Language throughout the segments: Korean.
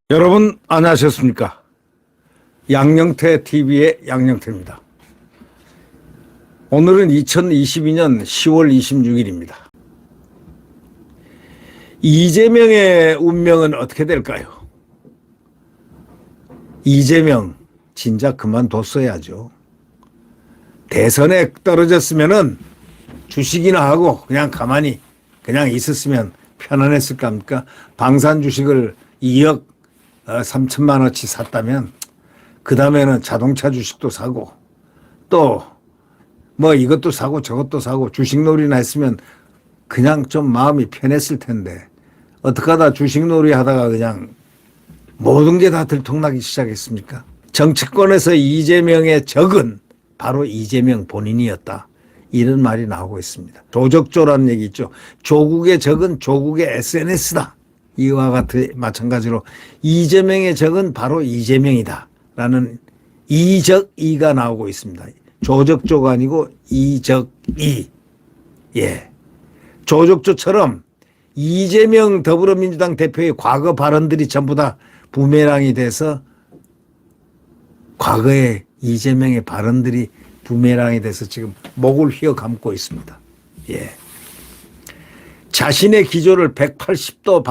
여러분 안녕하셨습니까? 양영태 TV의 양영태입니다. 오늘은 2022년 10월 26일입니다. 이재명의 운명은 어떻게 될까요? 이재명 진짜 그만뒀어야죠. 대선에 떨어졌으면은 주식이나 하고 그냥 가만히 그냥 있었으면 편안했을 겁니까? 방산 주식을 2억 3천만 원어치 샀다면 그 다음에는 자동차 주식도 사고 또 뭐 이것도 사고 저것도 사고 주식놀이나 했으면 그냥 좀 마음이 편했을 텐데 어떡하다 주식놀이 하다가 그냥 모든 게 다 들통나기 시작했습니까? 정치권에서 이재명의 적은 바로 이재명 본인이었다. 이런 말이 나오고 있습니다. 조적조라는 얘기 있죠. 조국의 적은 조국의 SNS다. 이와 같은 마찬가지로 이재명의 적은 바로 이재명이다. 라는 이적이가 나오고 있습니다. 조적조가 아니고 이적이. 예. 조적조처럼 이재명 더불어민주당 대표의 과거 발언들이 전부 다 부메랑이 돼서 과거의 이재명의 발언들이 부메랑이 돼서 지금 목을 휘어 감고 있습니다. 예. 자신의 기조를 180도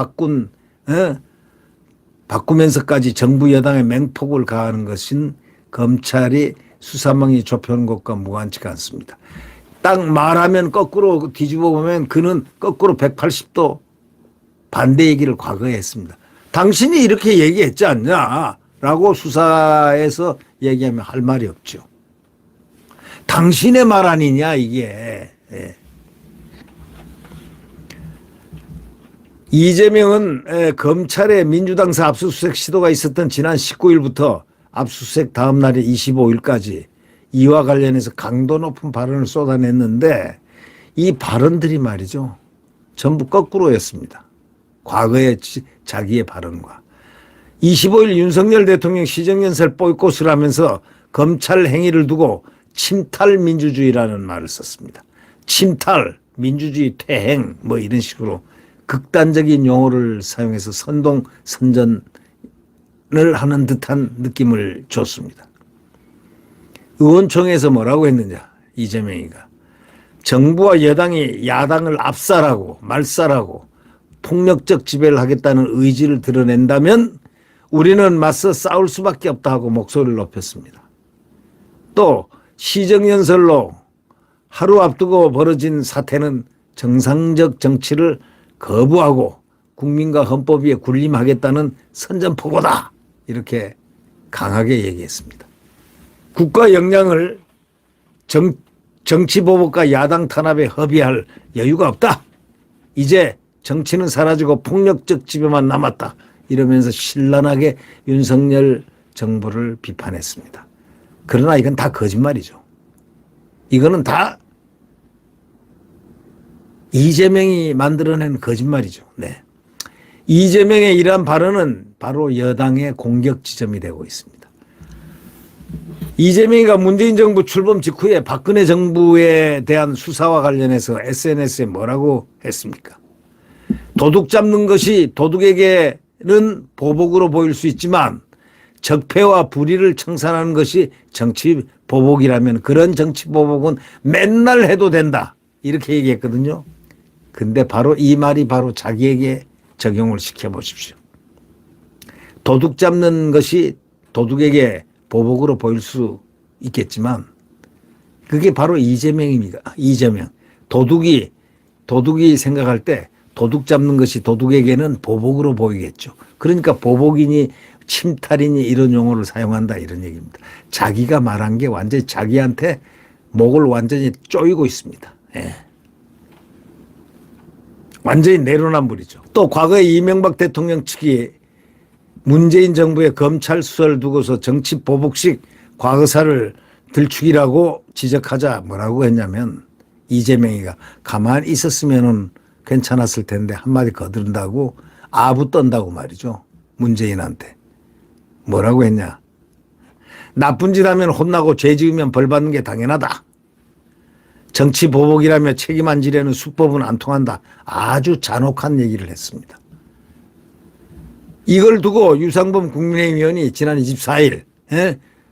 바꾸면서까지 정부 여당의 맹폭을 가하는 것은 검찰이 수사망이 좁혀놓은 것과 무관치가 않습니다. 딱 말하면 거꾸로 뒤집어 보면 그는 거꾸로 180도 반대 얘기를 과거에 했습니다. 당신이 이렇게 얘기했지 않냐 라고 수사에서 얘기하면 할 말이 없죠. 당신의 말 아니냐 이게. 예. 이재명은 검찰의 민주당사 압수수색 시도가 있었던 지난 19일부터 압수수색 다음 날의 25일까지 이와 관련해서 강도 높은 발언을 쏟아냈는데 이 발언들이 말이죠. 전부 거꾸로였습니다. 과거의 자기의 발언과. 25일 윤석열 대통령 시정연설 보이콧을 하면서 검찰 행위를 두고 침탈 민주주의라는 말을 썼습니다. 침탈, 민주주의 퇴행 뭐 이런 식으로 극단적인 용어를 사용해서 선동, 선전을 하는 듯한 느낌을 줬습니다. 의원총회에서 뭐라고 했느냐 이재명이가 정부와 여당이 야당을 압살하고 말살하고 폭력적 지배를 하겠다는 의지를 드러낸다면 우리는 맞서 싸울 수밖에 없다 하고 목소리를 높였습니다. 또 시정연설로 하루 앞두고 벌어진 사태는 정상적 정치를 거부하고 국민과 헌법 위에 군림하겠다는 선전포고다. 이렇게 강하게 얘기했습니다. 국가 역량을 정치보복과 야당 탄압에 허비할 여유가 없다. 이제 정치는 사라지고 폭력적 지배만 남았다. 이러면서 신랄하게 윤석열 정부를 비판했습니다. 그러나 이건 다 거짓말이죠. 이거는 다 이재명이 만들어낸 거짓말이죠. 네. 이재명의 이러한 발언은 바로 여당의 공격 지점이 되고 있습니다. 이재명이가 문재인 정부 출범 직후에 박근혜 정부에 대한 수사와 관련해서 SNS에 뭐라고 했습니까? 도둑 잡는 것이 도둑에게는 보복으로 보일 수 있지만 적폐와 불의를 청산하는 것이 정치 보복이라면 그런 정치 보복은 맨날 해도 된다. 이렇게 얘기했거든요. 근데 바로 이 말이 바로 자기에게 적용을 시켜보십시오. 도둑 잡는 것이 도둑에게 보복으로 보일 수 있겠지만 그게 바로 이재명입니다. 이재명. 도둑이 생각할 때 도둑 잡는 것이 도둑에게는 보복으로 보이겠죠. 그러니까 보복이니 침탈이니 이런 용어를 사용한다 이런 얘기입니다. 자기가 말한 게 완전히 자기한테 목을 완전히 조이고 있습니다. 예. 완전히 내로남불이죠. 또 과거에 이명박 대통령 측이 문재인 정부의 검찰 수사를 두고서 정치 보복식 과거사를 들추기라고 지적하자 뭐라고 했냐면 이재명이가 가만히 있었으면은 괜찮았을 텐데 한마디 거두른다고 아부 떤다고 말이죠. 문재인한테. 뭐라고 했냐. 나쁜 짓 하면 혼나고 죄 지으면 벌 받는 게 당연하다. 정치 보복이라며 책임 안 지려는 수법은 안 통한다. 아주 잔혹한 얘기를 했습니다. 이걸 두고 유상범 국민의힘 의원이 지난 24일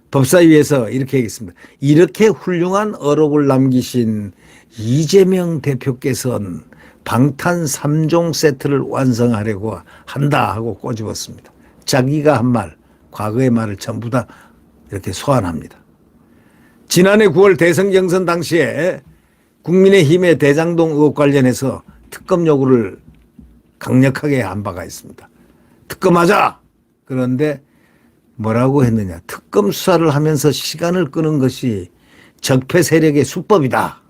법사위에서 이렇게 얘기했습니다. 이렇게 훌륭한 어록을 남기신 이재명 대표께서는 방탄 3종 세트를 완성하려고 한다 하고 꼬집었습니다. 자기가 한 말, 과거의 말을 전부 다 이렇게 소환합니다. 지난해 9월 대선 경선 당시에 국민의힘의 대장동 의혹 관련해서 특검 요구를 강력하게 한 바가 있습니다. 특검하자! 그런데 뭐라고 했느냐. 특검 수사를 하면서 시간을 끄는 것이 적폐 세력의 수법이다.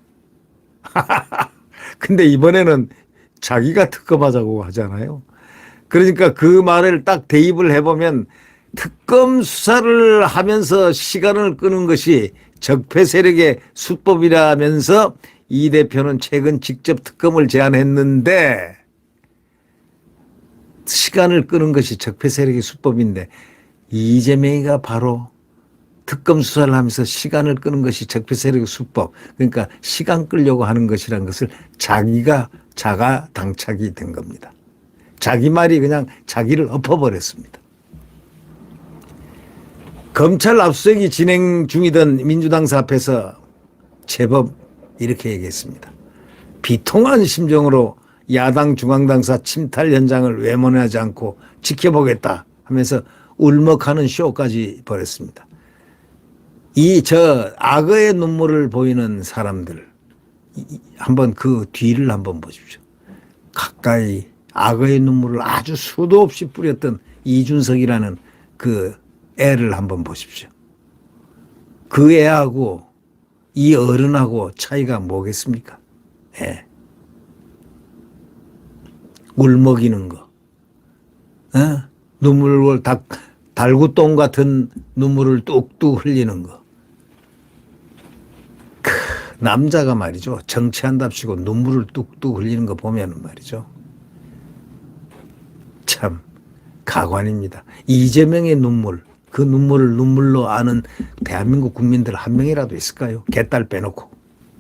근데 이번에는 자기가 특검하자고 하잖아요. 그러니까 그 말을 딱 대입을 해보면 특검 수사를 하면서 시간을 끄는 것이 적폐 세력의 수법이라면서 이 대표는 최근 직접 특검을 제안했는데 시간을 끄는 것이 적폐 세력의 수법인데 이재명이가 바로 특검 수사를 하면서 시간을 끄는 것이 적폐 세력의 수법, 그러니까 시간 끌려고 하는 것이라는 것을 자기가 자가 당착이 된 겁니다. 자기 말이 그냥 자기를 엎어버렸습니다. 검찰 압수수색이 진행 중이던 민주당사 앞에서 제법 이렇게 얘기했습니다. 비통한 심정으로 야당 중앙당사 침탈 현장을 외면하지 않고 지켜보겠다 하면서 울먹하는 쇼까지 벌였습니다. 악어의 눈물을 보이는 사람들, 한번 그 뒤를 한번 보십시오. 가까이 악어의 눈물을 아주 수도 없이 뿌렸던 이준석이라는 그 애를 한번 보십시오. 그 애하고 이 어른하고 차이가 뭐겠습니까? 예. 울먹이는 거. 눈물을 달구똥 같은 눈물을 뚝뚝 흘리는 거. 남자가 말이죠. 정치한답시고 눈물을 뚝뚝 흘리는 거 보면은 말이죠. 참 가관입니다. 이재명의 눈물, 그 눈물을 눈물로 아는 대한민국 국민들 한 명이라도 있을까요? 개딸 빼놓고.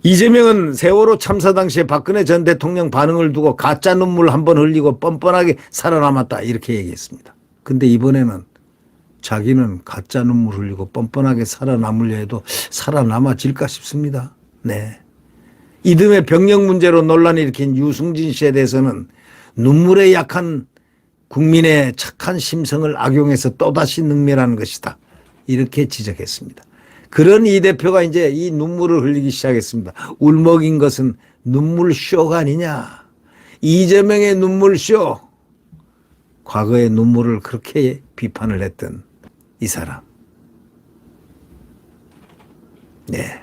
이재명은 세월호 참사 당시에 박근혜 전 대통령 반응을 두고 가짜 눈물 한 번 흘리고 뻔뻔하게 살아남았다 이렇게 얘기했습니다. 근데 이번에는 자기는 가짜 눈물 흘리고 뻔뻔하게 살아남으려 해도 살아남아질까 싶습니다. 네. 이듬해 병역 문제로 논란을 일으킨 유승진 씨에 대해서는 눈물에 약한 국민의 착한 심성을 악용해서 또다시 능멸하는 것이다. 이렇게 지적했습니다. 그런 이 대표가 이제 이 눈물을 흘리기 시작했습니다. 울먹인 것은 눈물쇼가 아니냐. 이재명의 눈물쇼. 과거의 눈물을 그렇게 비판을 했던 이 사람. 네.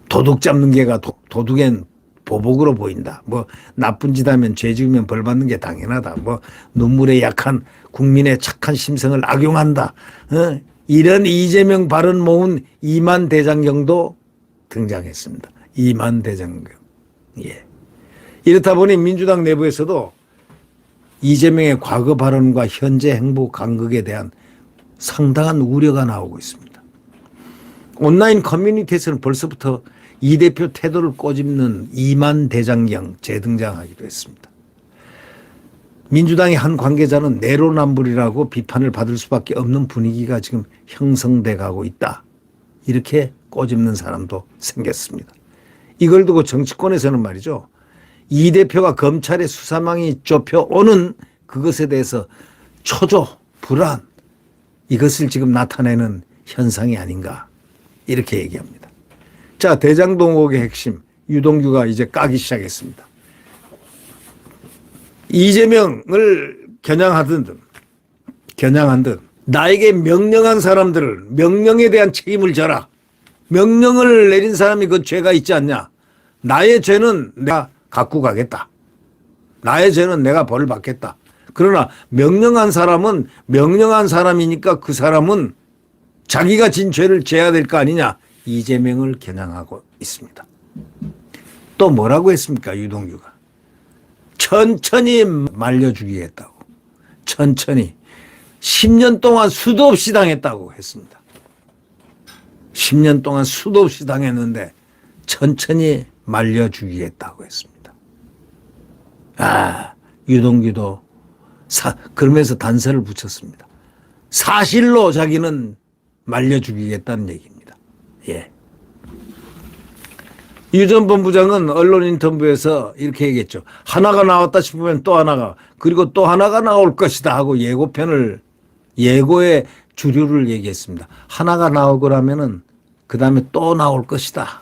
도둑 잡는 개가 도둑엔 보복으로 보인다. 뭐 나쁜 짓 하면 죄 지으면 벌 받는 게 당연하다. 뭐 눈물에 약한 국민의 착한 심성을 악용한다. 이런 이재명 발언 모은 이만 대장경도 등장했습니다. 이만 대장경. 예. 이렇다 보니 민주당 내부에서도 이재명의 과거 발언과 현재 행보 간극에 대한 상당한 우려가 나오고 있습니다. 온라인 커뮤니티에서는 벌써부터 이 대표 태도를 꼬집는 이만 대장경 재등장하기도 했습니다. 민주당의 한 관계자는 내로남불이라고 비판을 받을 수밖에 없는 분위기가 지금 형성돼 가고 있다. 이렇게 꼬집는 사람도 생겼습니다. 이걸 두고 정치권에서는 말이죠. 이 대표가 검찰의 수사망이 좁혀오는 그것에 대해서 초조, 불안, 이것을 지금 나타내는 현상이 아닌가 이렇게 얘기합니다. 자, 대장동 의혹의 핵심 유동규가 이제 까기 시작했습니다. 이재명을 겨냥한 듯 나에게 명령한 사람들을 명령에 대한 책임을 져라. 명령을 내린 사람이 그 죄가 있지 않냐. 나의 죄는 내가 갖고 가겠다. 나의 죄는 내가 벌을 받겠다. 그러나 명령한 사람은 명령한 사람이니까 그 사람은 자기가 진 죄를 져야 될 거 아니냐. 이재명을 겨냥하고 있습니다. 또 뭐라고 했습니까? 유동규가. 천천히 말려주기겠다고. 천천히. 10년 동안 수도 없이 당했다고 했습니다. 10년 동안 수도 없이 당했는데 천천히 말려 죽이겠다고 했습니다. 유동규도 그러면서 단서를 붙였습니다. 사실로 자기는 말려 죽이겠다는 얘기입니다. 예. 유 전 본부장은 언론 인터뷰에서 이렇게 얘기했죠. 하나가 나왔다 싶으면 또 하나가, 그리고 또 하나가 나올 것이다 하고 예고의 주류를 얘기했습니다. 하나가 나오고 나면은 그 다음에 또 나올 것이다.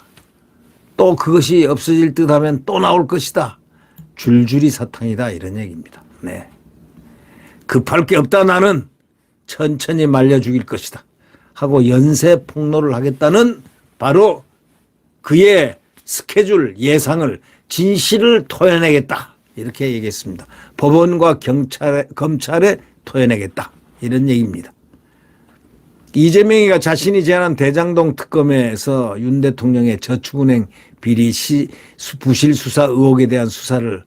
또 그것이 없어질 듯 하면 또 나올 것이다. 줄줄이 사탕이다, 이런 얘기입니다. 네. 급할 게 없다, 나는 천천히 말려 죽일 것이다 하고 연쇄 폭로를 하겠다는 바로 그의 스케줄, 예상을, 진실을 토해내겠다, 이렇게 얘기했습니다. 법원과 검찰에 토해내겠다, 이런 얘기입니다. 이재명이가 자신이 제안한 대장동 특검에서 윤 대통령의 저축은행 비리 부실 수사 의혹에 대한 수사를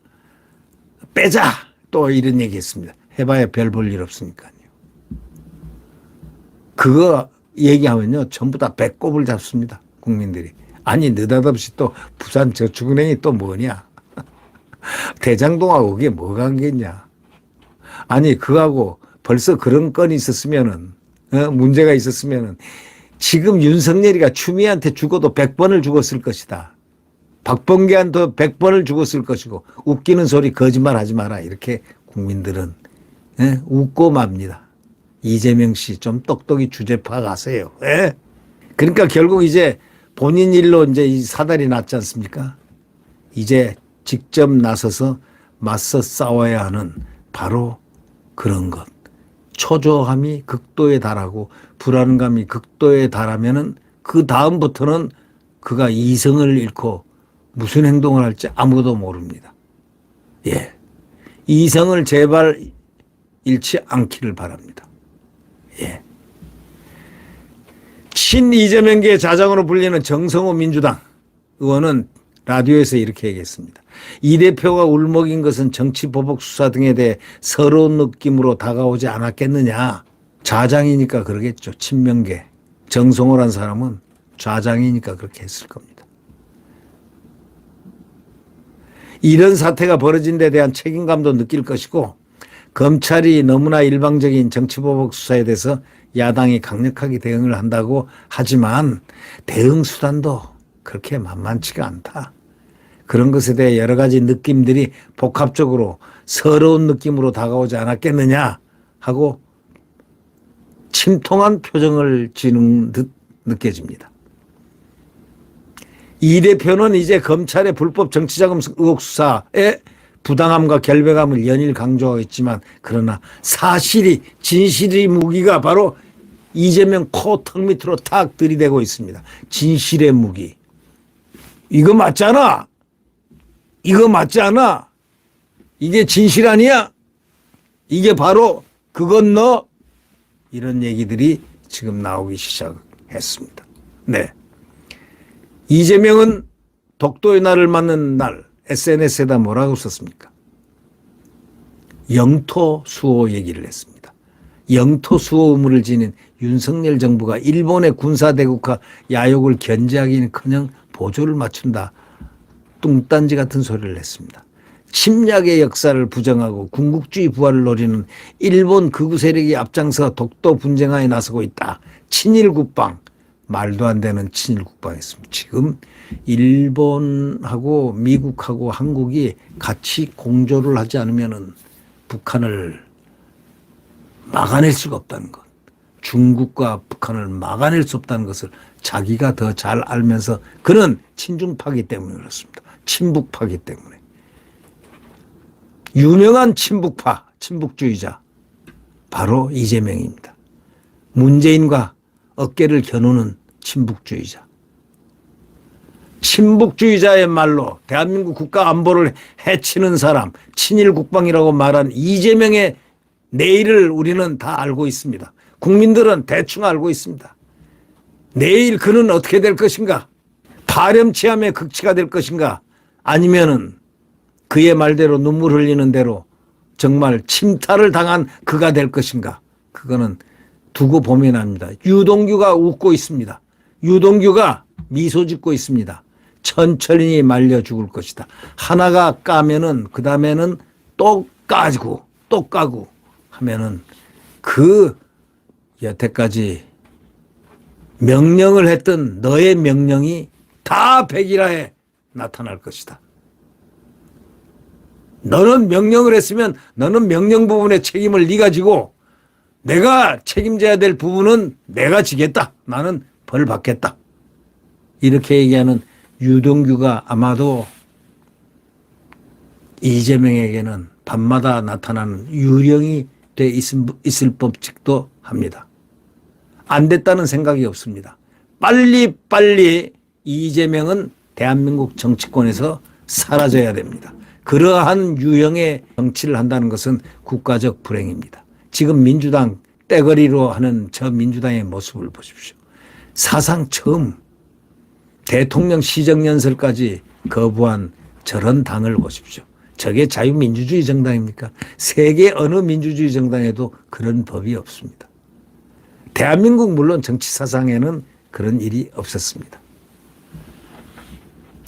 빼자, 또 이런 얘기했습니다. 해봐야 별 볼 일 없으니까요. 그거 얘기하면요 전부 다 배꼽을 잡습니다, 국민들이. 아니 느닷없이 또 부산 저축은행이 또 뭐냐. 대장동하고 그게 뭐가 관계냐. 아니 그거하고 벌써 그런 건이 있었으면은, 문제가 있었으면은 지금 윤석열이가 추미애한테 죽어도 100번을 죽었을 것이다. 박범계한테 100번을 죽었을 것이고, 웃기는 소리 거짓말 하지 마라, 이렇게 국민들은 웃고 맙니다. 이재명 씨 좀 똑똑히 주제 파악하세요. 그러니까 결국 이제 본인 일로 이제 이 사달이 났지 않습니까? 이제 직접 나서서 맞서 싸워야 하는 바로 그런 것. 초조함이 극도에 달하고 불안감이 극도에 달하면은 그 다음부터는 그가 이성을 잃고 무슨 행동을 할지 아무도 모릅니다. 예. 이성을 제발 잃지 않기를 바랍니다. 예. 친 이재명계의 자장으로 불리는 정성호 민주당 의원은 라디오에서 이렇게 얘기했습니다. 이 대표가 울먹인 것은 정치보복 수사 등에 대해 서러운 느낌으로 다가오지 않았겠느냐. 좌장이니까 그러겠죠. 친명계. 정성호란 사람은 좌장이니까 그렇게 했을 겁니다. 이런 사태가 벌어진 데 대한 책임감도 느낄 것이고, 검찰이 너무나 일방적인 정치보복 수사에 대해서 야당이 강력하게 대응을 한다고 하지만 대응 수단도 그렇게 만만치가 않다. 그런 것에 대해 여러 가지 느낌들이 복합적으로 서러운 느낌으로 다가오지 않았겠느냐 하고 침통한 표정을 지는 듯 느껴집니다. 이 대표는 이제 검찰의 불법 정치자금 의혹 수사에 부당함과 결백함을 연일 강조하고 있지만, 그러나 사실이, 진실의 무기가 바로 이재명 코 턱 밑으로 탁 들이대고 있습니다. 진실의 무기. 이거 맞지 않아? 이거 맞지 않아? 이게 진실 아니야? 이게 바로 그건 너? 이런 얘기들이 지금 나오기 시작했습니다. 네. 이재명은 독도의 날을 맞는 날 SNS에다 뭐라고 썼습니까? 영토 수호 얘기를 했습니다. 영토 수호 의무를 지닌 윤석열 정부가 일본의 군사대국화 야욕을 견제하기는커녕 보조를 맞춘다. 뚱딴지 같은 소리를 했습니다. 침략의 역사를 부정하고 군국주의 부활을 노리는 일본 극우 세력이 앞장서 독도 분쟁하에 나서고 있다. 친일 국방. 말도 안 되는 친일 국방했습니다. 지금 일본하고 미국하고 한국이 같이 공조를 하지 않으면은 북한을 막아낼 수가 없다는 것. 중국과 북한을 막아낼 수 없다는 것을 자기가 더 잘 알면서 그는 친중파기 때문에 그렇습니다. 친북파기 때문에. 유명한 친북파, 친북주의자 바로 이재명입니다. 문재인과 어깨를 겨누는 친북주의자. 친북주의자의 말로 대한민국 국가 안보를 해치는 사람, 친일 국방이라고 말한 이재명의 내일을 우리는 다 알고 있습니다. 국민들은 대충 알고 있습니다. 내일 그는 어떻게 될 것인가? 파렴치함의 극치가 될 것인가? 아니면은 그의 말대로 눈물 흘리는 대로 정말 침탈을 당한 그가 될 것인가? 그거는 두고 보면 합니다. 유동규가 웃고 있습니다. 유동규가 미소 짓고 있습니다. 천천히 말려 죽을 것이다. 하나가 까면은 그 다음에는 또 까고 또 까고 하면은 그 여태까지 명령을 했던 너의 명령이 다 백일하에 나타날 것이다. 너는 명령을 했으면 너는 명령 부분의 책임을 네가 지고 내가 책임져야 될 부분은 내가 지겠다. 나는 벌 받겠다. 이렇게 얘기하는 유동규가 아마도 이재명에게는 밤마다 나타나는 유령이 돼 있을 법칙도 합니다. 안 됐다는 생각이 없습니다. 빨리빨리 이재명은 대한민국 정치권에서 사라져야 됩니다. 그러한 유형의 정치를 한다는 것은 국가적 불행입니다. 지금 민주당 떼거리로 하는 저 민주당의 모습을 보십시오. 사상 처음 대통령 시정연설까지 거부한 저런 당을 보십시오. 저게 자유민주주의 정당입니까? 세계 어느 민주주의 정당에도 그런 법이 없습니다. 대한민국 물론 정치 사상에는 그런 일이 없었습니다.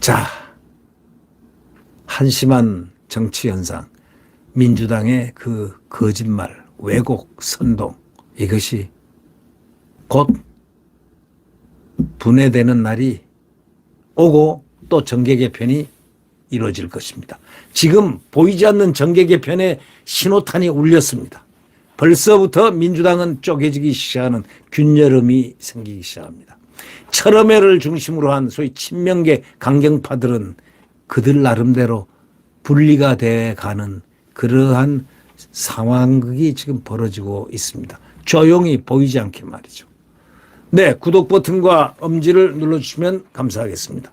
자, 한심한 정치 현상, 민주당의 그 거짓말, 왜곡, 선동, 이것이 곧 분해되는 날이 오고 또 정계 개편이 이루어질 것입니다. 지금 보이지 않는 정계 개편의 신호탄이 울렸습니다. 벌써부터 민주당은 쪼개지기 시작하는 균열음이 생기기 시작합니다. 철험회를 중심으로 한 소위 친명계 강경파들은 그들 나름대로 분리가 돼 가는 그러한 상황극이 지금 벌어지고 있습니다. 조용히 보이지 않게 말이죠. 네, 구독 버튼과 엄지를 눌러주시면 감사하겠습니다.